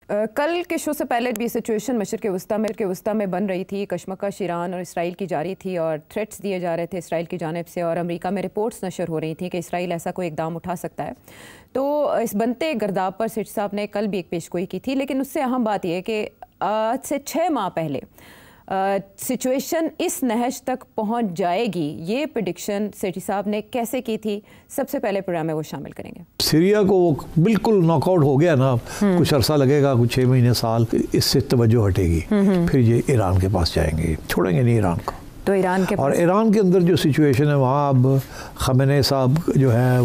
कल के शो से पहले भी सिचुएशन मशरिक़ वस्ता में बन रही थी। कशमकश ईरान और इसराइल की जारी थी और थ्रेट्स दिए जा रहे थे इसराइल की जानिब से, और अमेरिका में रिपोर्ट्स नशर हो रही थी कि इसराइल ऐसा कोई इक़दाम उठा सकता है। तो इस बनते गर्दाब पर सेठ साहब ने कल भी एक पेशगोई की थी, लेकिन उससे अहम बात यह कि आज से 6 माह पहले सिचुएशन इस नहज तक पहुंच जाएगी, ये प्रेडिक्शन सेठी साहब ने कैसे की थी? सबसे पहले प्रोग्राम में वो शामिल करेंगे। सीरिया को वो बिल्कुल नॉकआउट हो गया ना, कुछ अरसा लगेगा, कुछ 6 महीने साल, इससे तवज्जो हटेगी, फिर ये ईरान के पास जाएंगे, छोड़ेंगे नहीं ईरान को। तो ईरान के और ईरान के अंदर जो सिचुएशन है वहाँ अब खमेनी साहब जो है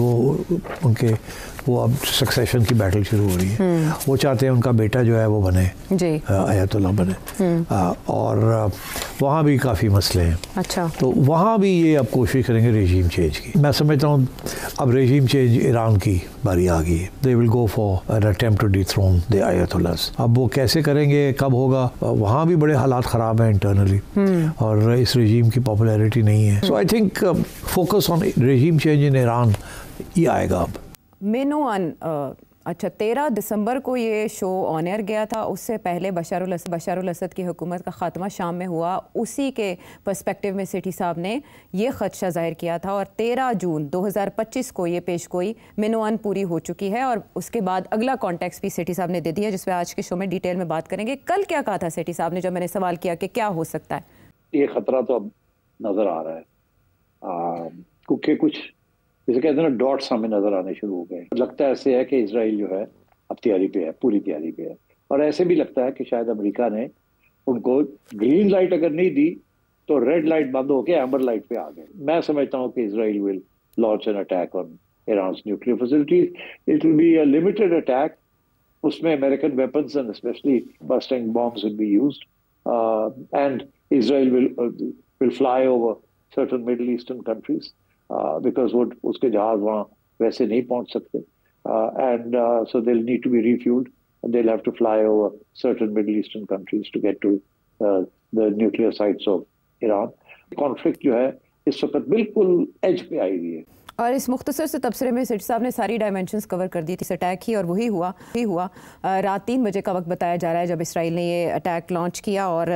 वो अब सक्सेशन की बैटल शुरू हो रही है। वो चाहते हैं उनका बेटा जो है वो बने आयतुल्लाह बने, और वहाँ भी काफ़ी मसले हैं। अच्छा, तो वहाँ भी ये अब कोशिश करेंगे रेजीम चेंज की। मैं समझता हूँ अब रेजीम चेंज ईरान की बारी आ गई है। They will go for an attempt to dethrone the ayatollahs. अब वो कैसे करेंगे, कब होगा, वहाँ भी बड़े हालात ख़राब हैं इंटरनली, और इस रेजीम की पॉपुलैरिटी नहीं है। So I think focus on regime change in Iran ये आएगा अब। मेनोअन, अच्छा 13 दिसंबर को ये शो ऑन एयर गया था। उससे पहले बशारुल असद की हुकूमत का ख़ात्मा शाम में हुआ। उसी के पर्सपेक्टिव में सेठी साहब ने ये ख़दशा ज़ाहिर किया था, और 13 जून 2025 को ये पेशगोई मेनोअन पूरी हो चुकी है। और उसके बाद अगला कॉन्टेक्स्ट भी सेठी साहब ने दे दिया, जिसमें आज के शो में डिटेल में बात करेंगे। कल क्या कहा था सेठी साहब ने जब मैंने सवाल किया कि क्या हो सकता है? ये खतरा तो अब नज़र आ रहा है, क्योंकि कुछ जैसे कहते हैं ना, डॉट्स हमें नजर आने शुरू हो गए। लगता है ऐसे है कि इजराइल जो है अब तैयारी पे है, पूरी तैयारी पे है। और ऐसे भी लगता है कि शायद अमेरिका ने उनको ग्रीन लाइट अगर नहीं दी तो रेड लाइट बंद होकर एम्बर लाइट पे आ गए। मैं समझता हूँ कि Israel will launch an attack on Iran's nuclear facilities. It will be a limited attack. उसमें American weapons and specially busting bombs will be used, and Israel will fly over certain Middle Eastern countries, because वो उसके जहाज वहाँ वैसे नहीं पहुँच सकते, and so they'll need to be refueled, and they'll have to fly over certain Middle Eastern countries to get to the nuclear sites of Iran. Conflict जो है इस वक्त बिल्कुल एज पे आई हुई है। और इस मुख्तसर से तबसरे में सेठ साहब ने सारी डायमेंशंस कवर कर दी थी इस अटैक ही, और वही हुआ। रात 3 बजे का वक्त बताया जा रहा है जब इसराइल ने ये अटैक लॉन्च किया, और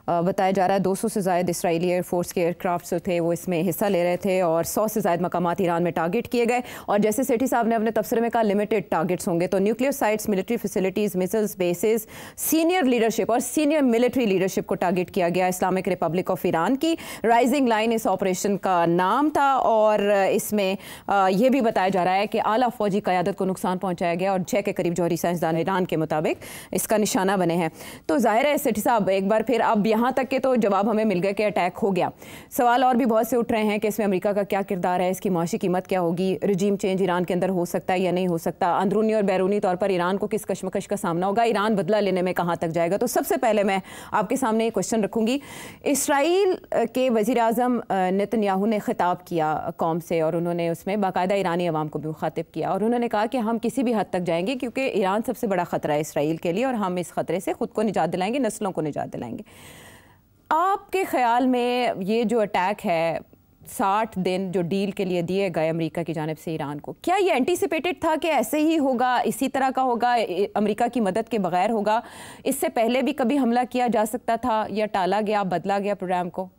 बताया जा रहा है 200 से ज़ायद इसराइली एयरफोर्स के एयरक्राफ्ट जो थे वो इसमें हिस्सा ले रहे थे, और 100 से ज़ायद मकामात ईरान में टारगेट किए गए। और जैसे सेठी साहब ने अपने तबसरे में कहा, लिमिटेड टारगेट्स होंगे। तो nuclear sites, military facilities, missiles basis, senior leadership और सीनियर मिलिट्री लीडरशिप को टारगेट किया गया। इस्लामिक रिपब्लिक ऑफ ईरान की राइजिंग लाइन इस ऑपरेशन का नाम था, और इसमें ये भी बताया जा रहा है कि आला फौजी क़यादत को नुकसान पहुंचाया गया, और 6 के करीब जौहरी साइंसदान ईरान के मुताबिक इसका निशाना बने हैं। तो जाहिर है सेठी साहब, एक बार फिर अब यहाँ तक के तो जवाब हमें मिल गए कि अटैक हो गया। सवाल और भी बहुत से उठ रहे हैं कि इसमें अमेरिका का क्या किरदार है, इसकी माशी कीमत क्या होगी, रजीम चेंज ईरान के अंदर हो सकता है या नहीं हो सकता, अंदरूनी और बैरूनी तौर पर ईरान को किस कशमकश का सामना होगा, ईरान बदला लेने में कहाँ तक जाएगा। तो सबसे पहले मैं आपके सामने एक क्वेश्चन रखूँगी। इसराइल के वज़ीर आज़म नेतन्याहू ने खिताब किया कौम से, और उन्होंने उसमें बाकायदा ईरानी अवाम को भी मुखातिब किया, और उन्होंने कहा कि हम किसी भी हद तक जाएंगे क्योंकि ईरान सबसे बड़ा ख़तरा है इसराइल के लिए, और हम इस ख़तरे से ख़ुद को निजात दिलाएंगे, नस्लों को निजात दिलाएंगे। आपके ख़्याल में ये जो अटैक है, 60 दिन जो डील के लिए दिए गए अमेरिका की जानिब से ईरान को, क्या ये एंटीसिपेटेड था कि ऐसे ही होगा, इसी तरह का होगा, अमेरिका की मदद के बगैर होगा? इससे पहले भी कभी हमला किया जा सकता था, या टाला गया, बदला गया प्रोग्राम को?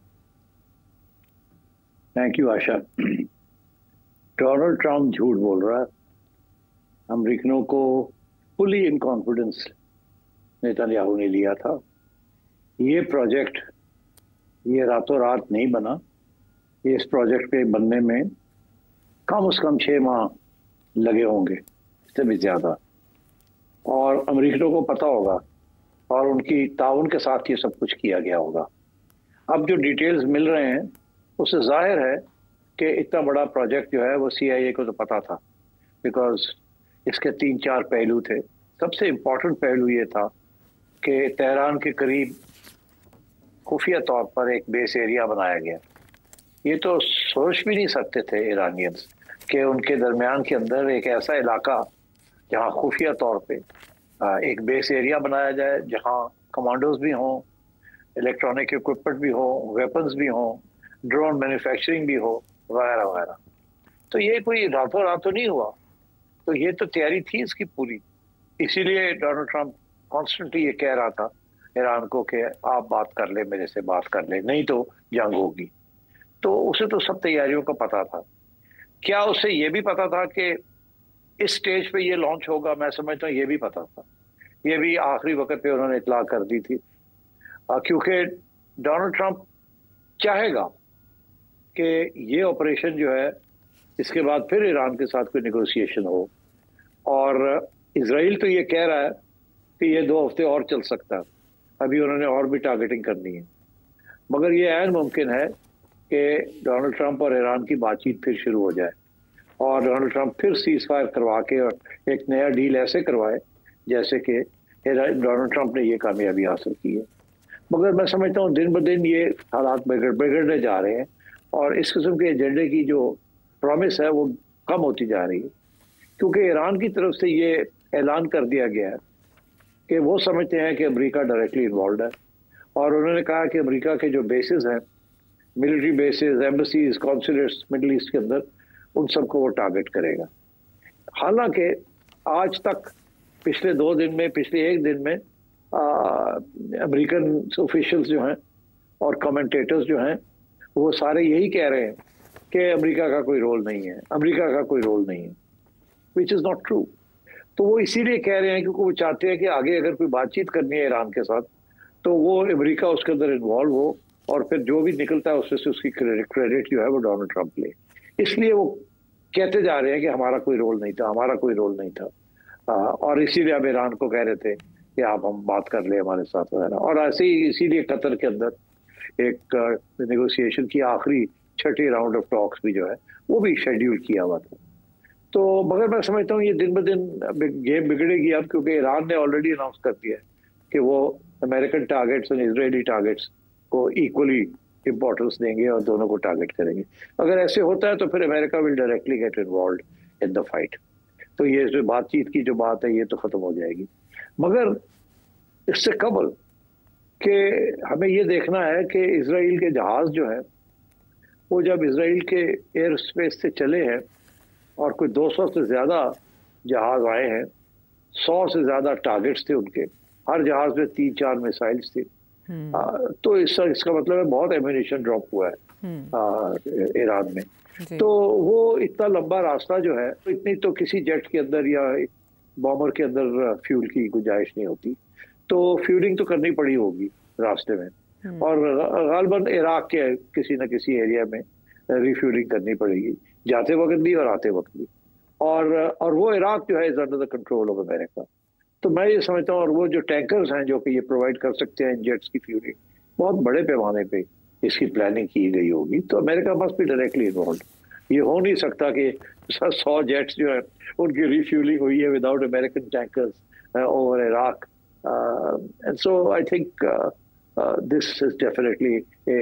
Thank you Asha. Donald Trump झूठ बोल रहा है। अमेरिकनों को फुली इन कॉन्फिडेंस नेतन्याहू ने लिया था। ये प्रोजेक्ट ये रातों रात नहीं बना। इस प्रोजेक्ट के बनने में कम से कम 6 माह लगे होंगे, इससे भी ज़्यादा। और अमेरिकनों को पता होगा, और उनकी ताउन के साथ ये सब कुछ किया गया होगा। अब जो डिटेल्स मिल रहे हैं उससे जाहिर है कि इतना बड़ा प्रोजेक्ट जो है वो CIA को तो पता था, बिकॉज इसके 3-4 पहलू थे। सबसे इम्पोर्टेंट पहलू ये था कि तेहरान के करीब खुफिया तौर पर एक बेस एरिया बनाया गया। ये तो सोच भी नहीं सकते थे ईरानियंस कि उनके दरमियान के अंदर एक ऐसा इलाका जहाँ खुफिया तौर पे एक बेस एरिया बनाया जाए, जहाँ कमांडोज भी हों, इलेक्ट्रॉनिक इक्विपमेंट भी हो, वेपन्स भी हों, ड्रोन मैन्युफैक्चरिंग भी हो, वगैरह वगैरह। तो ये कोई रातों रात तो नहीं हुआ। तो ये तो तैयारी थी इसकी पूरी। इसीलिए डोनाल्ड ट्रंप कॉन्स्टेंटली ये कह रहा था ईरान को कि आप बात कर ले, मेरे से बात कर ले, नहीं तो जंग होगी। तो उसे तो सब तैयारियों का पता था। क्या उसे ये भी पता था कि इस स्टेज पे ये लॉन्च होगा? मैं समझता हूँ ये भी पता था। ये भी आखिरी वक्त पे उन्होंने इतला कर दी थी, क्योंकि डोनाल्ड ट्रंप चाहेगा कि ये ऑपरेशन जो है इसके बाद फिर ईरान के साथ कोई नेगोशिएशन हो। और इजराइल तो ये कह रहा है कि ये 2 हफ्ते और चल सकता है, अभी उन्होंने और भी टारगेटिंग करनी है। मगर ये ऐन मुमकिन है कि डोनाल्ड ट्रंप और ईरान की बातचीत फिर शुरू हो जाए और डोनाल्ड ट्रंप फिर सीज फायर करवा के और एक नया डील ऐसे करवाए जैसे कि डोनाल्ड ट्रंप ने ये कामयाबी हासिल की है। मगर मैं समझता हूँ दिन ब दिन ये हालात बिगड़ने जा रहे हैं और इस किस्म के एजेंडे की जो प्रॉमिस है वो कम होती जा रही है, क्योंकि ईरान की तरफ से ये ऐलान कर दिया गया है कि वो समझते हैं कि अमेरिका डायरेक्टली इन्वॉल्व है। और उन्होंने कहा कि अमेरिका के जो बेसिस हैं, military bases, embassies, consulates middle east के अंदर, उन सबको वो टारगेट करेगा। हालांकि आज तक पिछले 2 दिन में, पिछले 1 दिन में अमेरिकन ऑफिशियल्स जो हैं और कमेंटेटर्स जो हैं वो सारे यही कह रहे हैं कि अमेरिका का कोई रोल नहीं है, अमेरिका का कोई रोल नहीं है, विच इज़ नॉट ट्रू। तो वो इसीलिए कह रहे हैं क्योंकि वो चाहते हैं कि आगे अगर कोई बातचीत करनी है ईरान के साथ तो वो अमेरिका उसके अंदर इन्वॉल्व हो और फिर जो भी निकलता है उससे से उसकी क्रेडिट जो है वो डोनाल्ड ट्रंप ले। इसलिए वो कहते जा रहे हैं कि हमारा कोई रोल नहीं था, हमारा कोई रोल नहीं था। और इसीलिए अब ईरान को कह रहे थे कि आप हम बात कर ले हमारे साथ वगैरह। और ऐसे ही इसीलिए कतर के अंदर एक नेगोशिएशन की आखिरी 6ठी राउंड ऑफ टॉक्स भी जो है वो भी शेड्यूल किया हुआ था। तो मगर मैं समझता हूँ ये दिन ब दिन गेम बिगड़ेगी अब, क्योंकि ईरान ने ऑलरेडी अनाउंस कर दिया है कि वो अमेरिकन टारगेट्स और इजरायली टारगेट्स को इक्वली इंपॉर्टेंस देंगे और दोनों को टारगेट करेंगे। अगर ऐसे होता है तो फिर America will directly get involve in the fight. तो ये जो बातचीत की जो बात है ये तो खत्म हो जाएगी। मगर इससे कबल कि हमें ये देखना है कि इजराइल के जहाज जो है वो जब इजराइल के एयर स्पेस से चले हैं और कोई 200 से ज्यादा जहाज आए हैं, 100 से ज्यादा टारगेट्स थे उनके, हर जहाज में 3-4 मिसाइल्स थे। तो इसका मतलब है बहुत एम्यूनिशन ड्रॉप हुआ है ईरान में। तो वो इतना लंबा रास्ता जो है, इतनी तो किसी जेट के अंदर या बॉम्बर के अंदर फ्यूल की गुंजाइश नहीं होती, तो फ्यूलिंग तो करनी पड़ी होगी रास्ते में और गालबन इराक के किसी न किसी एरिया में रिफ्यूलिंग करनी पड़ेगी, जाते वक्त भी और आते वक्त भी। और वो इराक जो है is under the control of America. तो मैं ये समझता हूँ, और वो जो टैंकर्स हैं जो कि ये प्रोवाइड कर सकते हैं जेट्स की फ्यूलिंग, बहुत बड़े पैमाने पे इसकी प्लानिंग की गई होगी। तो America must be directly involve. ये हो नहीं सकता कि 100 जेट्स जो है उनकी रिफ्यूलिंग हुई है without American tankers over Iraq. And so I think this is definitely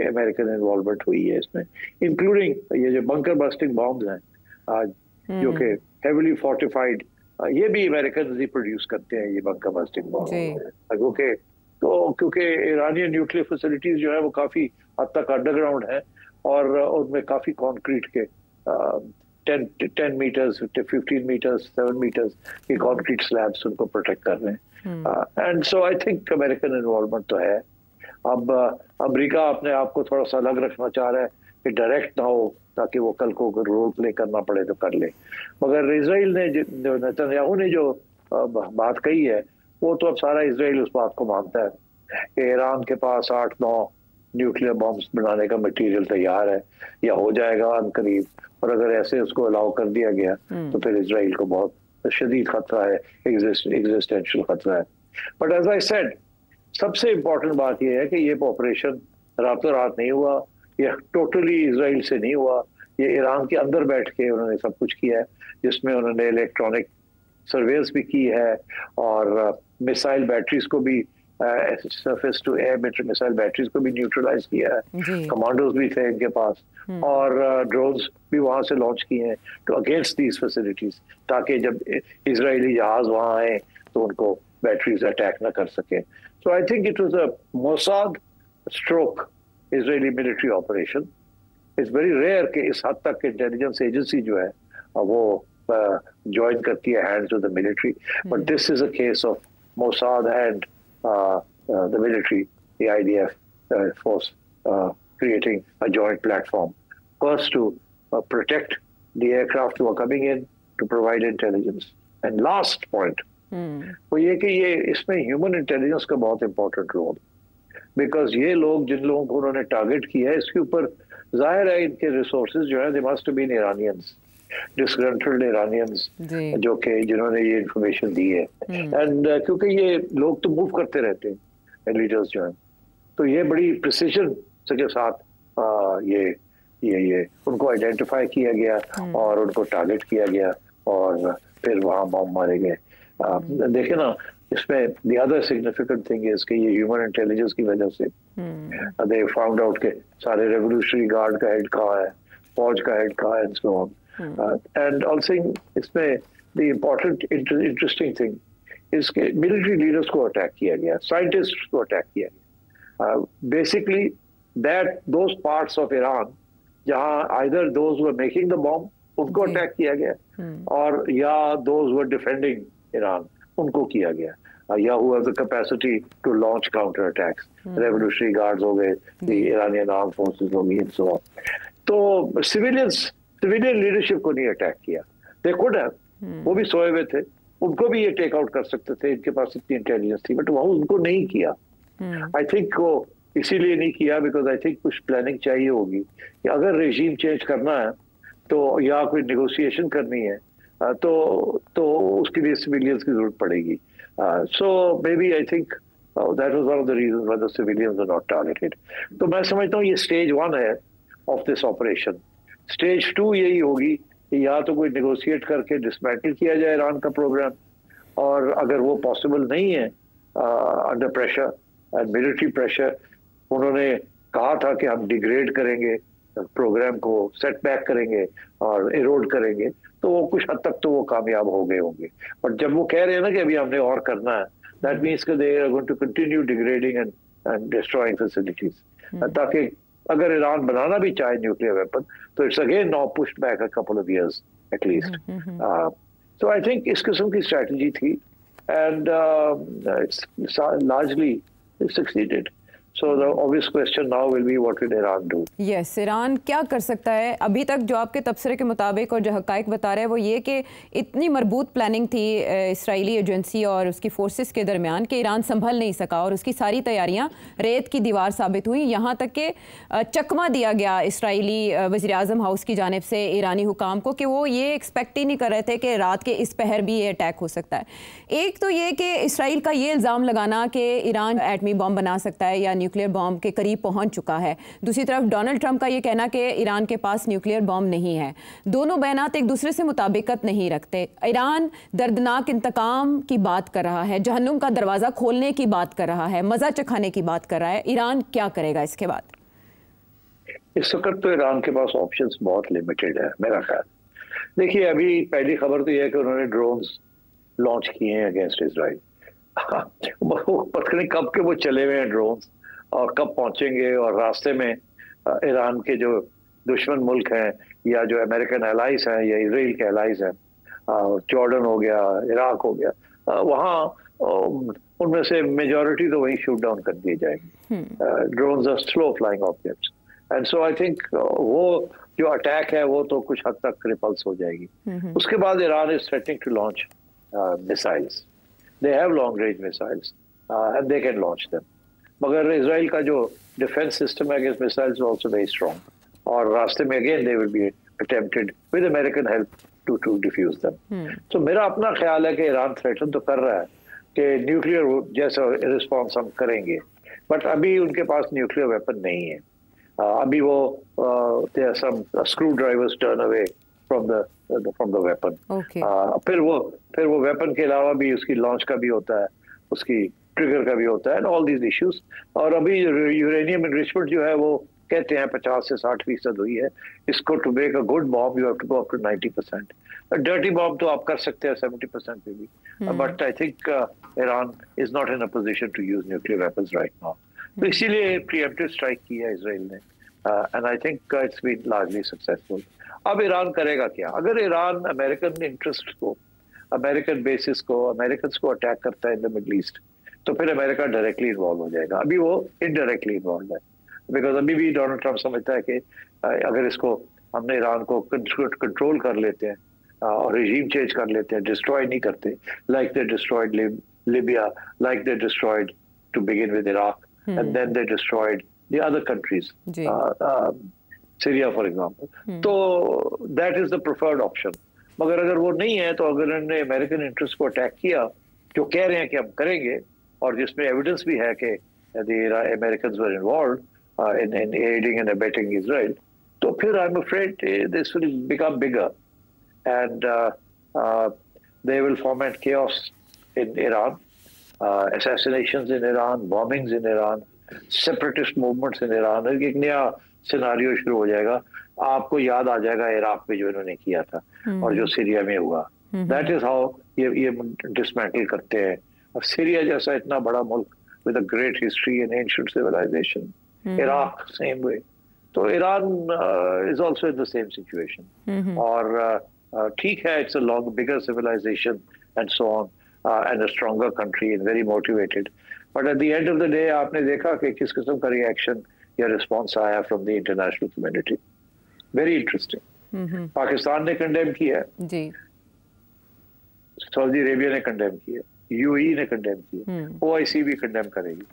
American involvement हुई है इसमें, इंक्लूडिंग ये जो बंकर बस्टिंग बॉम्ब्स हैं जो कि हेवीली फोर्टिफाइड, ये भी अमेरिकन ही प्रोड्यूस करते हैं ये बंकर बस्टिंग बॉम्ब। क्योंकि ईरानियन न्यूक्लियर फैसिलिटीज जो है वो काफी हद तक अंडरग्राउंड है और उनमें काफी कंक्रीट के 10 मीटर्स, 15 मीटर्स, 7 मीटर्स के कंक्रीट स्लैब्स उनको प्रोटेक्ट कर रहे हैं। And so I think American involvement तो है। अब अमेरिका अपने आप को थोड़ा सा अलग रखना चाह रहा है कि डायरेक्ट ना हो, ताकि वो कल को रोल प्ले करना पड़े तो कर ले। मगर इजराइल ने, नेतन्याहू ने जो बात कही है वो तो अब सारा इजराइल उस बात को मानता है कि ईरान के पास 8-9 न्यूक्लियर बॉम्ब्स बनाने का मटेरियल तैयार है या हो जाएगा अनकरीब, और अगर ऐसे उसको अलाउ कर दिया गया तो फिर इजराइल को बहुत शदीद खतरा है, एग्जिस्टेंशियल खतरा है। बट एज आई सेड, सबसे इम्पोर्टेंट बात यह है कि ये ऑपरेशन रातों रात नहीं हुआ, ये टोटली इजराइल से नहीं हुआ, ये ईरान के अंदर बैठ के उन्होंने सब कुछ किया है, जिसमें उन्होंने इलेक्ट्रॉनिक सर्वेलेंस भी की है और मिसाइल बैटरीज को भी, surface to air missile batteries को भी न्यूट्रलाइज किया है। कमांडोज भी थे इनके पास और ड्रोन्स भी वहां से लॉन्च किए हैं तो अगेंस्ट दीज फैसिलिटीज, ताकि जब इजरायली जहाज वहां आए तो उनको बैटरीज अटैक ना कर सके। So I think it was a Mossad stroke Israeli military operation. It's very rare कि इस हद तक इंटेलिजेंस एजेंसी जो है वो ज्वाइन करती है hands of the military, but this is a case of Mossad and the military, the IDF force, creating a joint platform. First, to protect the aircraft who are coming in, to provide intelligence. And last point, वो ये कि ये इसमें human intelligence का बहुत important role, because ये लोग जिन लोगों को उन्होंने टारगेट किया है, इसके ऊपर जाहिर है इनके रिसोर्सेज जो है, they must been Iranians, disgruntled Iranians, जो कि जिन्होंने ये इंफॉर्मेशन दी है। एंड क्योंकि ये लोग तो मूव करते रहते हैं लीडर्स जो हैं, तो ये बड़ी प्रिसीजन के साथ ये उनको आइडेंटिफाई किया गया और उनको टारगेट किया गया और फिर वहाँ बॉम्ब मारे गए। देखे ना, इसमें the other significant thing is कि ये ह्यूमन इंटेलिजेंस की वजह से दे फाउंड आउट के सारे रेवोल्यूशनरी गार्ड का हेड कहाँ है, फौज का हेड कहाँ है, and so on. And also इसमें द इम्पोर्टेंट इंटरेस्टिंग थिंग इसके मिलिट्री लीडर्स को अटैक किया गया, साइंटिस्ट को अटैक किया गया। Basically that those parts of Iran जहाँ either those were making the bomb उनको अटैक किया गया, और या दोज वर डिफेंडिंग ईरान उनको किया गया, या who have the capacity to launch counter attacks, revolutionary guards हो गए, the Iranian armed forces हो गई, and so on। तो सिविलियन लीडरशिप को नहीं अटैक किया, they could have, वो भी सोए हुए थे, उनको भी ये टेक आउट कर सकते थे, इनके पास इतनी इंटेलिजेंस थी, बट वहाँ उनको नहीं किया। आई थिंक वो इसीलिए नहीं किया बिकॉज आई थिंक कुछ प्लानिंग चाहिए होगी कि अगर रेजीम चेंज करना है तो या कोई नेगोशिएशन करनी है तो उसके लिए सिविलियंस की जरूरत पड़ेगी। So maybe I think that was one of the reasons why the civilians are not targeted. तो मैं समझता हूँ ये स्टेज 1 है ऑफ दिस ऑपरेशन। स्टेज 2 यही होगी कि या तो कोई नेगोशिएट करके डिसमेंटल किया जाए ईरान का प्रोग्राम, और अगर वो पॉसिबल नहीं है under pressure and military pressure, उन्होंने कहा था कि हम डिग्रेड करेंगे प्रोग्राम को, सेटबैक करेंगे और इरोड करेंगे, तो वो कुछ हद तक तो वो कामयाब हो गए होंगे। बट जब वो कह रहे हैं ना कि अभी हमने और करना है, दैट मीन्स कि they are going to continue degrading and destroying facilities, ताकि अगर ईरान बनाना भी चाहे न्यूक्लियर वेपन तो it's again now pushed back a couple of years at least. So I think इस किस्म की स्ट्रेटजी थी and it's largely succeeded. So the obvious question now will be what will Iran do? Yes, Iran क्या कर सकता है? अभी तक जो आपके तबसरे के मुताबिक और जो हक़ाइक़ बता रहे हैं वो ये कि इतनी मरबूत प्लानिंग थी इसराइली एजेंसी और उसकी फोर्सेस के दरमियान कि ईरान संभल नहीं सका और उसकी सारी तैयारियां रेत की दीवार साबित हुई। यहाँ तक कि चकमा दिया गया इसराइली वज़ीर-ए-आज़म हाउस की जानिब से ईरानी हुकाम को कि वो ये एक्सपेक्ट ही नहीं कर रहे थे कि रात के इस पहर भी ये अटैक हो सकता है। एक तो ये कि इसराइल का ये इल्ज़ाम लगाना कि ईरान एटमी बॉम्ब बना सकता है या न्यूक्लियर बॉम्ब के करीब पहुंच चुका है। दूसरी तरफ डोनाल्ड ट्रंप का ये कहना कि ईरान के पास न्यूक्लियर बॉम्ब नहीं है। दोनों बयानात एक दूसरे से मुताबिकत नहीं रखते। ईरान दर्दनाक इंतकाम की बात कर रहा है, जहन्नुम का दरवाज़ा खोलने की बात कर रहा है, मज़ा चखाने की बात कर रहा है। ईरान क्या करेगा इसके बाद? इस वक्त तो ईरान के पास ऑप्शंस बहुत लिमिटेड है मेरा ख्याल। देखिए, अभी पहली खबर तो यह है कि उन्होंने ड्रोन्स लॉन्च किए हैं अगेंस्ट इसराइल। पता नहीं कब के वो चले हुए हैं ड्रोन्स और कब पहुंचेंगे, और रास्ते में ईरान के जो दुश्मन मुल्क हैं या जो अमेरिकन एलाइज हैं या इसराइल के एलाइज हैं, जॉर्डन हो गया, इराक हो गया, वहाँ उनमें से मेजॉरिटी तो वहीं शूट डाउन कर दिए जाएंगे। Drones are slow flying objects and so I think वो जो अटैक है वो तो कुछ हद तक रिपल्स हो जाएगी। उसके बाद Iran is threatening to launch missiles. They have long range missiles and they can launch them, मगर इसराइल का जो डिफेंस सिस्टम है against missiles also very strong, और रास्ते में again they will be attempted with American help to diffuse them. तो मेरा अपना ख्याल है कि ईरान थ्रेटन तो कर रहा है कि न्यूक्लियर जैसा रिस्पॉन्स हम करेंगे, बट अभी उनके पास न्यूक्लियर वेपन नहीं है। अभी वो there some screwdrivers turn away from the weapon. फिर वो वेपन के अलावा भी उसकी लॉन्च का भी होता है, उसकी ट्रिगर का भी होता है, एंड ऑल दीज इश्यूज। और अभी यूरेनियम एनरिचमेंट जो है वो कहते हैं 50 से 60% हुई है। इसको to make a good bomb you have to go up to 90%। Dirty bomb तो आप कर सकते हैं 70% पे भी, but I think Iran is not in a position to use nuclear weapons right now. तो इसीलिए प्रीएम्प्टिव स्ट्राइक की है इसराइल ने, and I think it's been largely successful. अब ईरान करेगा क्या? अगर ईरान अमेरिकन इंटरेस्ट को अमेरिकन बेसिस को, अमेरिकन को अटैक करता है इन द मिडल ईस्ट, तो फिर अमेरिका डायरेक्टली इन्वॉल्व हो जाएगा। अभी वो इनडायरेक्टली इन्वॉल्व है, बिकॉज अभी भी डोनाल्ड ट्रंप समझता है कि अगर इसको हमने ईरान को कंट्रोल कर लेते हैं और रिजीम चेंज कर लेते हैं, डिस्ट्रॉय नहीं करते, like they destroyed Libya, like they destroyed to begin with Iraq and then they destroyed the other countries, Syria for example, तो that is the preferred option. मगर अगर वो नहीं है, तो अगर उन्होंने अमेरिकन इंटरेस्ट को अटैक किया, जो कह रहे हैं कि हम करेंगे, और जिसमें एविडेंस भी है कि the Americans were involved in aiding and abetting Israel, तो फिर I'm afraid this will become bigger, and they will foment chaos in Iran, assassinations in Iran, bombings in Iran, separatist movements in Iran. एक नया scenario शुरू हो जाएगा। आपको याद आ जाएगा इराक में जो इन्होंने किया था और जो सीरिया में हुआ। दैट इज हाउ ये डिसमेंटल करते हैं। अब सीरिया जैसा इतना बड़ा मुल्क with a great history and ancient civilization, Iraq same way, तो Iran is also in the same situation, और ठीक है, it's a long bigger civilization and so on, and a stronger country and very motivated, but at the end of the day आपने देखा कि किस किस्म का रिएक्शन या रिस्पॉन्स आया from the international community. Very interesting. Pakistan ने कंडेम किया जी, सऊदी अरेबिया ने कंडेम किया, यूएई ने कंडेम किया, ओआईसी भी कंडेम करेगी,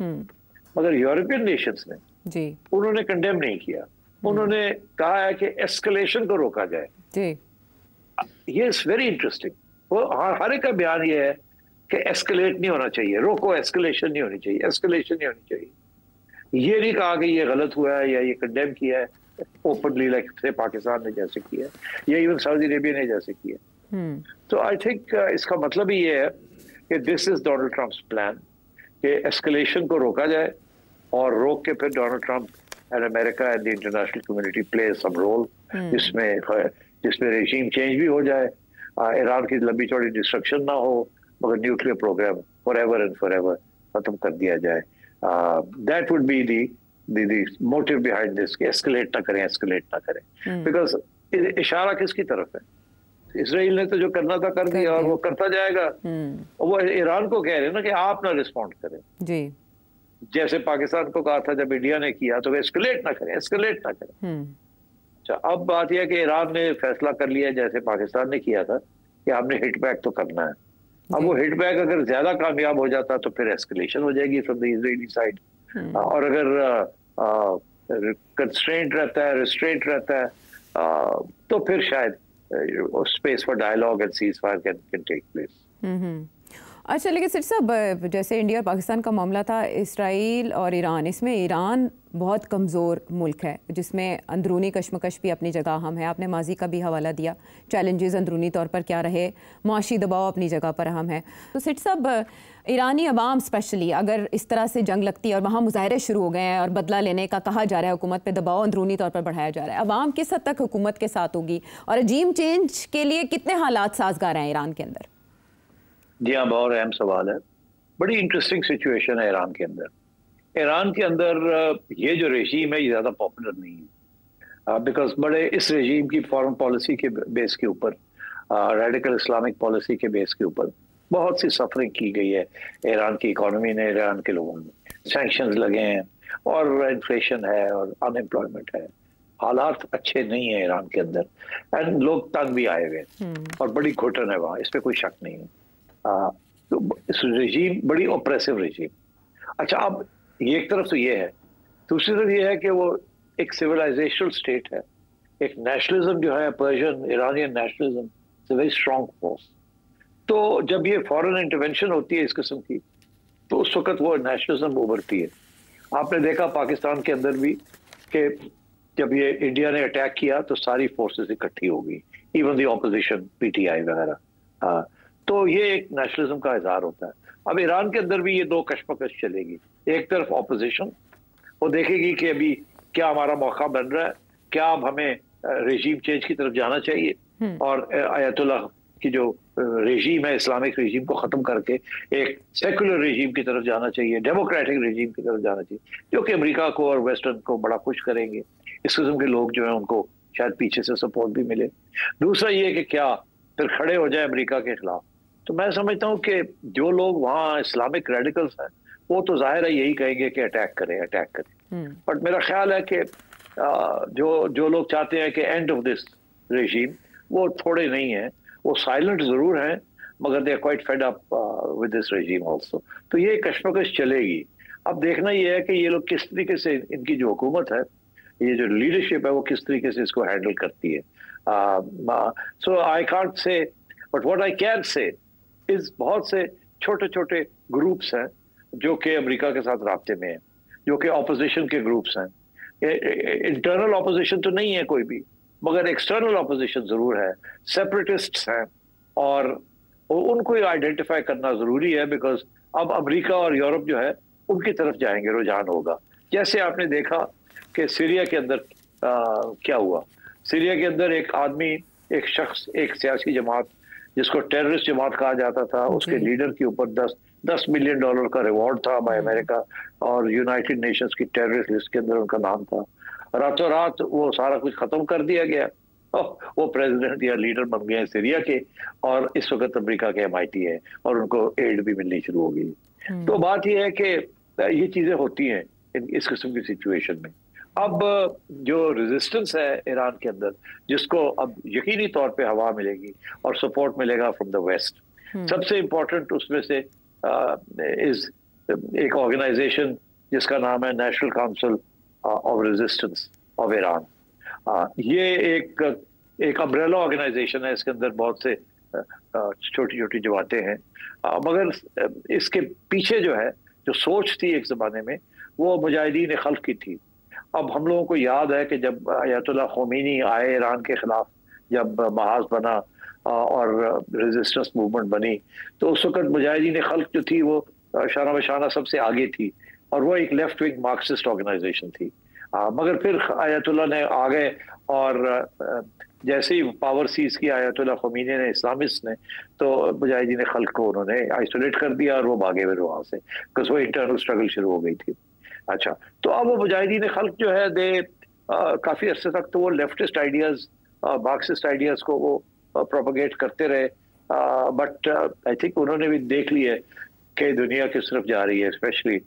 मगर यूरोपियन नेशंस ने जी उन्होंने कंडेम नहीं किया। उन्होंने कहा है कि एस्केलेशन को रोका जाए जी। ये इज वेरी इंटरेस्टिंग। वो हर एक का बयान ये है कि एस्केलेट नहीं होना चाहिए, रोको, एस्केलेशन नहीं होनी चाहिए, एस्केलेशन नहीं होनी चाहिए। ये नहीं कहा कि ये गलत हुआ है या ये कंडेम किया है ओपनली, लाइक से पाकिस्तान ने जैसे किया या इवन सऊदी अरेबिया ने जैसे किया। तो आई थिंक इसका मतलब ही ये है कि this is Donald Trump's plan कि एस्केलेशन को रोका जाए, और रोक के फिर Donald Trump and America and the international community play some role, जिसमें रेजीम चेंज भी हो जाए, ईरान की लंबी चौड़ी डिस्ट्रक्शन ना हो, मगर nuclear programme forever and forever खत्म कर दिया जाए। That would be the motive behind this, कि escalate ना करें, because इशारा किसकी तरफ है? इसराइल ने तो जो करना था कर दिया और वो करता जाएगा। और वो ईरान को कह रहे हैं ना कि आप ना रिस्पॉन्ड करें जी, जैसे पाकिस्तान को कहा था जब इंडिया ने किया, तो एस्केलेट ना करें। अच्छा, अब बात यह है कि ईरान ने फैसला कर लिया जैसे पाकिस्तान ने किया था कि हमने हिट बैक तो करना है। अब वो हिट बैक अगर ज्यादा कामयाब हो जाता तो फिर एस्केलेशन हो जाएगी फ्रॉम द इजरायली साइड, और अगर कंस्ट्रेंट रहता है, रिस्ट्रेंट रहता है, तो फिर शायद space for dialogue and ceasefire can take place. अच्छा, लेकिन सिर साहब, जैसे इंडिया और पाकिस्तान का मामला था, इसराइल और ईरान, इसमें ईरान बहुत कमज़ोर मुल्क है जिसमें अंदरूनी कशमकश भी अपनी जगह अहम है। आपने माजी का भी हवाला दिया, चैलेंजेस अंदरूनी तौर पर क्या रहे, मुआशी दबाव अपनी जगह पर अहम है। तो सिर साहब, ईरानी अवाम स्पेशली अगर इस तरह से जंग लगती है और वहाँ मुजाहरे शुरू हो गए हैं और बदला लेने का कहा जा रहा है, हुकूमत पे दबाव अंदरूनी तौर पर बढ़ाया जा रहा है, अवाम किस हद तक हुकूमत के साथ होगी और रजीम चेंज के लिए कितने हालात साजगार हैं ईरान के अंदर? जी हाँ, बहुत अहम सवाल है। बड़ी इंटरेस्टिंग सिचुएशन है ईरान के अंदर। ईरान के अंदर ये जो रेजीम है ये ज़्यादा पॉपुलर नहीं है, बिकॉज बड़े इस रेजीम की फॉरेन पॉलिसी के बेस के ऊपर, रेडिकल इस्लामिक पॉलिसी के बेस के ऊपर बहुत सी सफरिंग की गई है ईरान की इकोनॉमी ने, ईरान के लोगों ने। सैंक्शंस लगे हैं और इन्फ्लेशन है और अनएम्प्लॉयमेंट है, हालात अच्छे नहीं है ईरान के अंदर, एंड लोग तंग भी आए हुए और बड़ी घुटन है वहाँ, इस पर कोई शक नहीं है। तो इस रेजीम बड़ी ऑप्रेसिव रेजीम। अच्छा, अब ये एक तरफ तो ये है, दूसरी तरफ ये है कि वो एक सिविलाइजेशनल स्टेट है, एक नेशनलिज्म जो है, Persian Iranian nationalism is a very strong force. तो जब ये फॉरेन इंटरवेंशन होती है इस किस्म की, तो उस वक्त वो नेशनलिज्म उभरती है। आपने देखा पाकिस्तान के अंदर भी कि जब ये इंडिया ने अटैक किया तो सारी फोर्सेस इकट्ठी हो गई, इवन द ऑपोजिशन, पीटीआई वगैरह। तो ये एक नेशनलिज्म का इजहार होता है। अब ईरान के अंदर भी ये दो कशमकश चलेगी। एक तरफ ऑपोजिशन, वो देखेगी कि अभी क्या हमारा मौका बन रहा है, क्या अब हमें रेजीम चेंज की तरफ जाना चाहिए और आयतुल्लाह की जो रेजीम है, इस्लामिक रेजीम को ख़त्म करके एक सेकुलर रेजीम की तरफ जाना चाहिए, डेमोक्रेटिक रेजीम की तरफ जाना चाहिए, जो कि अमेरिका को और वेस्टर्न को बड़ा खुश करेंगे। इस किस्म के लोग जो हैं उनको शायद पीछे से सपोर्ट भी मिले। दूसरा ये कि क्या फिर खड़े हो जाए अमेरिका के खिलाफ, तो मैं समझता हूँ कि जो लोग वहाँ इस्लामिक रेडिकल्स हैं वो तो जाहिर है यही कहेंगे कि अटैक करें। बट मेरा ख्याल है कि जो लोग चाहते हैं कि एंड ऑफ दिस रेजीम, वो थोड़े नहीं हैं, वो साइलेंट जरूर हैं, मगर they are quite fed up with this regime also. तो ये कशमकश चलेगी। अब देखना ये है कि ये लोग किस तरीके से, इनकी जो हुकूमत है, ये जो लीडरशिप है, वो किस तरीके से इसको हैंडल करती है। So I can't say, but what I can say is बहुत से छोटे छोटे ग्रुप्स हैं जो कि अमेरिका के साथ राब्ते में हैं, जो कि ऑपोजिशन के ग्रुप्स हैं। इंटरनल ऑपोजिशन तो नहीं है कोई भी, मगर एक्सटर्नल ऑपोजिशन जरूर है, सेपरेटिस्ट्स हैं, और उनको आइडेंटिफाई करना जरूरी है, बिकॉज अब अमेरिका और यूरोप जो है उनकी तरफ जाएंगे, रुझान होगा। जैसे आपने देखा कि सीरिया के अंदर क्या हुआ। सीरिया के अंदर एक आदमी, एक शख्स, एक सियासी जमात जिसको टेररिस्ट जमात कहा जाता था, उसके लीडर के ऊपर $10 मिलियन का रिवॉर्ड था बाय अमेरिका, और यूनाइटेड नेशंस की टेररिस्ट लिस्ट के अंदर उनका नाम था। रातों रात वो सारा कुछ खत्म कर दिया गया, वो प्रेसिडेंट या लीडर बन गए सीरिया के, और इस वक्त अमेरिका के MIT है और उनको एड भी मिलनी शुरू हो गई। तो बात यह है कि ये चीजें होती हैं इस किस्म की सिचुएशन में। अब जो रेजिस्टेंस है ईरान के अंदर, जिसको अब यकीनी तौर पे हवा मिलेगी और सपोर्ट मिलेगा फ्रॉम द वेस्ट, सबसे इम्पोर्टेंट उसमें से इज एक ऑर्गेनाइजेशन जिसका नाम है national council of resistance of Iran. ये एक अम्ब्रेला ऑर्गेनाइजेशन है, इसके अंदर बहुत से छोटी छोटी जमातें हैं, मगर इसके पीछे जो है, जो सोच थी एक जमाने में, वो मुजाहिदीन खल्फ की थी। अब हम लोगों को याद है कि जब अयतुल्लाह खोमेनी आए ईरान के खिलाफ, जब महाज बना और रेजिस्टेंस मूवमेंट बनी, तो उस वक्त मुजाहिदीन खल्फ जो थी वो शाना बशाना सबसे आगे थी, और वो एक लेफ्ट विंग मार्क्सिस्ट ऑर्गेनाइजेशन थी। मगर फिर अयतुल्लाह ने आ गए, और जैसे ही पावर सीज किया अयतुल्लाह खोमेनी ने, इस्लामिस्ट ने, तो मुजाहिदीन खल्फ को उन्होंने आइसोलेट कर दिया और वो भागे फिर वहां से, बिकॉज वो इंटरनल स्ट्रगल शुरू हो गई थी। अच्छा, तो अब वो मुजाहिदीन खल्फ जो है, दे काफी अरसे तक तो वो लेफ्टिस्ट आइडियाज, मार्क्सिस्ट आइडियाज को वो प्रोपगेट करते रहे, बट आई थिंक उन्होंने भी देख लिया कि दुनिया किस तरफ जा रही है, स्पेशली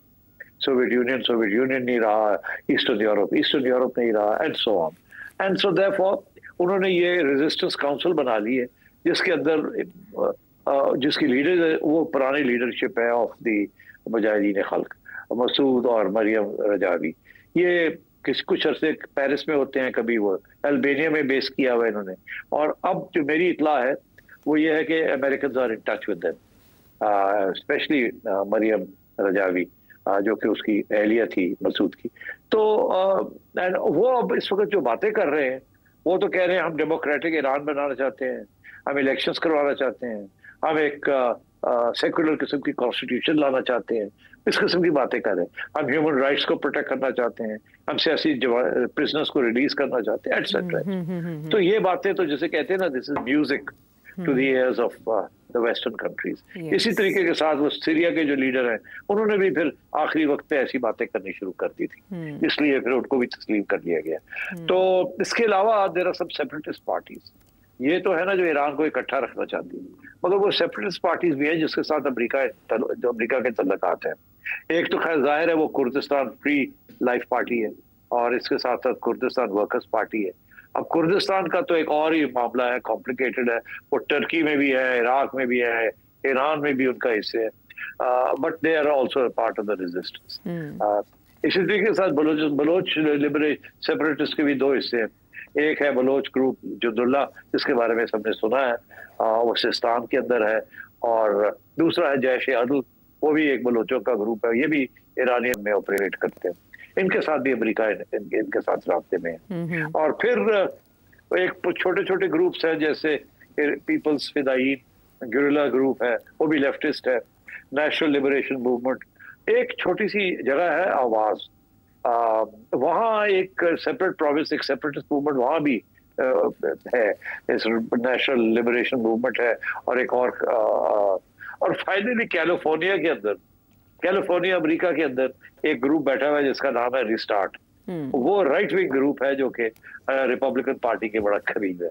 सोवियत यूनियन नहीं रहा, ईस्टर्न यूरोप नहीं रहा, and so on, and so therefore उन्होंने ये रेजिस्टेंस काउंसिल बना ली है, जिसके अंदर जिसकी लीडर वो पुरानी लीडरशिप है ऑफ द मुजाहिदीन खल्क, मसूद और मरियम रजावी। ये कुछ अरसे पेरिस में होते हैं, कभी वो अल्बानिया में बेस किया हुआ इन्होंने, और अब जो मेरी इतला है वो ये है कि American are in touch with them, specially Maryam Rajavi, जो कि उसकी अहलिया थी मसूद की। तो वो अब इस वक्त जो बातें कर रहे हैं, वो तो कह रहे हैं हम डेमोक्रेटिक ईरान बनाना चाहते हैं, हम इलेक्शंस करवाना चाहते हैं, हम एक सेकुलर किस्म की कॉन्स्टिट्यूशन लाना चाहते हैं, इस किस्म की बातें कर रहे हैं, हम ह्यूमन राइट्स को प्रोटेक्ट करना चाहते हैं, हम सियासी प्रिजनर्स को रिलीज करना चाहते हैं, एटसेट्रा। तो ये बातें तो जैसे कहते हैं ना, this is music to the ears of the western countries. इसी तरीके के साथ वो सीरिया के जो लीडर हैं, उन्होंने भी फिर आखिरी वक्त पे ऐसी बातें करनी शुरू कर दी थी, इसलिए फिर उनको भी तस्लीम कर लिया गया। तो इसके अलावा there are some separatist parties, ये तो है ना जो ईरान को इकट्ठा रखना चाहती है, मगर वो सेपरेटिस्ट पार्टीज भी हैं जिसके साथ अमेरिका के तल्लुकात हैं। एक तो खैर जाहिर है वो कुर्दिस्तान फ्री लाइफ पार्टी है, और इसके साथ साथ कुर्दिस्तान वर्कर्स पार्टी है। अब कुर्दिस्तान का तो एक और ही मामला है, कॉम्प्लिकेटेड है, वो टर्की में भी है, इराक में भी है, ईरान में भी उनका हिस्से है, but they are also part of the resistance. इसी तरीके के साथ बलोच लिबरेशन सेपरेटिस्ट के भी दो हिस्से हैं, एक है बलोच ग्रुप जुद्दुल्ला, जिसके बारे में सबने सुना है, वो सिस्तान के अंदर है, और दूसरा है जैश अदल, वो भी एक बलोचों का ग्रुप है, ये भी ईरानियन में ऑपरेट करते हैं, इनके साथ भी अमेरिका इनके साथ रास्ते में है। और फिर एक छोटे छोटे ग्रुप्स हैं, जैसे पीपल्स फिदायीन गुरिल्ला ग्रुप है, वो भी लेफ्टिस्ट है, नेशनल लिबरेशन मूवमेंट, एक छोटी सी जगह है आवाज, वहाँ एक सेपरेट प्रोविंस, एक सेपरेटिस्ट मूवमेंट वहाँ भी है, नेशनल लिबरेशन मूवमेंट है, और एक और फाइनली कैलिफोर्निया अमेरिका के अंदर एक ग्रुप बैठा हुआ है जिसका नाम है रिस्टार्ट। वो राइट विंग ग्रुप है जो कि रिपब्लिकन पार्टी के बड़ा करीब है।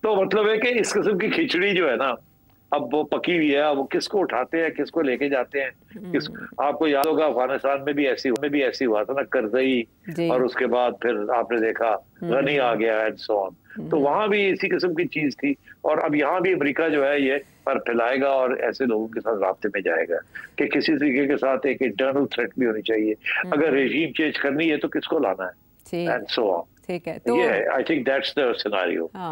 तो मतलब है कि इस किस्म की खिचड़ी जो है ना, अब वो पकी हुई है, अब वो किसको उठाते हैं, किसको लेके जाते हैं, किस आपको याद होगा अफगानिस्तान में भी ऐसी हुआ था ना, करजई, और उसके बाद फिर आपने देखा गनी आ गया एंड सो ऑन। तो वहां भी इसी किस्म की चीज थी, और अब यहाँ भी अमेरिका जो है ये पर फैलाएगा और ऐसे लोगों के साथ रास्ते में जाएगा कि किसी तरीके के साथ एक इंटरनल थ्रेट भी होनी चाहिए। अगर रेजीम चेंज करनी है तो किसको लाना है एंड सो ऑन। ठीक है, तो I think that's the scenario.